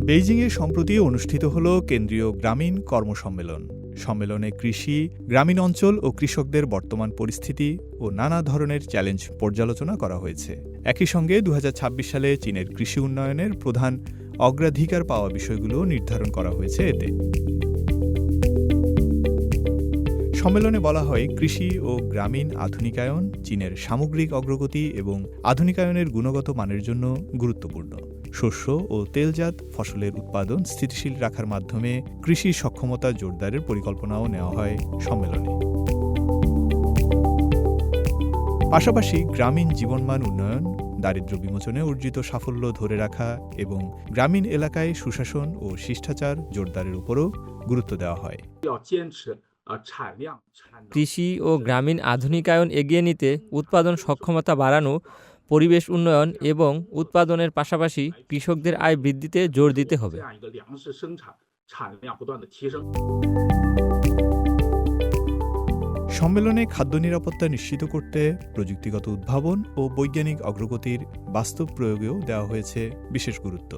বেইজিংয়ে সম্প্রতি অনুষ্ঠিত হল কেন্দ্রীয় গ্রামীণ কর্মসম্মেলন। সম্মেলনে কৃষি, গ্রামীণ অঞ্চল ও কৃষকদের বর্তমান পরিস্থিতি ও নানা ধরনের চ্যালেঞ্জ পর্যালোচনা করা হয়েছে। একই সঙ্গে 2026 সালে চীনের কৃষি উন্নয়নের প্রধান অগ্রাধিকার পাওয়া বিষয়গুলো নির্ধারণ করা হয়েছে এতে। সম্মেলনে বলা হয়, কৃষি ও গ্রামীণ আধুনিকায়ন চীনের সামগ্রিক অগ্রগতি এবং আধুনিকায়নের গুণগত মানের জন্য গুরুত্বপূর্ণ। শস্য ও তেলজাত ফসলের উৎপাদন স্থিতিশীল রাখার মাধ্যমে কৃষি সক্ষমতা জোরদারের পরিকল্পনাও নেওয়া হয় সম্মেলনে। পাশাপাশি গ্রামীণ জীবনমান উন্নয়ন, দারিদ্র্য বিমোচনে অর্জিত সাফল্য ধরে রাখা এবং গ্রামীণ এলাকায় সুশাসন ও শিষ্টাচার জোরদারের উপরও গুরুত্ব দেওয়া হয়। কৃষি ও গ্রামীণ আধুনিকায়ন এগিয়ে নিতে উৎপাদন সক্ষমতা বাড়ানো, পরিবেশ উন্নয়ন এবং উৎপাদনের পাশাপাশি কৃষকদের আয় বৃদ্ধিতে জোর দিতে হবে। সম্মেলনে খাদ্য নিরাপত্তা নিশ্চিত করতে প্রযুক্তিগত উদ্ভাবন ও বৈজ্ঞানিক অগ্রগতির বাস্তব প্রয়োগেও দেওয়া হয়েছে বিশেষ গুরুত্ব।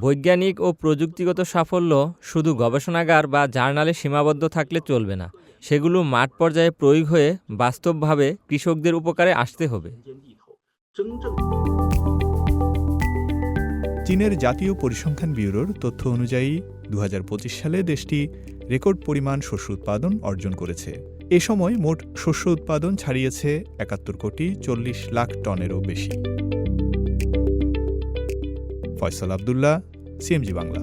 বৈজ্ঞানিক ও প্রযুক্তিগত সাফল্য শুধু গবেষণাগার বা জার্নালে সীমাবদ্ধ থাকলে চলবে না, সেগুলো মাঠ পর্যায়ে প্রয়োগ হয়ে বাস্তবভাবে কৃষকদের উপকারে আসতে হবে। চীনের জাতীয় পরিসংখ্যান ব্যুরোর তথ্য অনুযায়ী 2025 সালে দেশটি রেকর্ড পরিমাণ শস্য উৎপাদন অর্জন করেছে। এ সময় মোট শস্য উৎপাদন ছাড়িয়েছে 71,40,00,000 টনেরও বেশি। ফয়সাল আব্দুল্লাহ, সিএমজি বাংলা।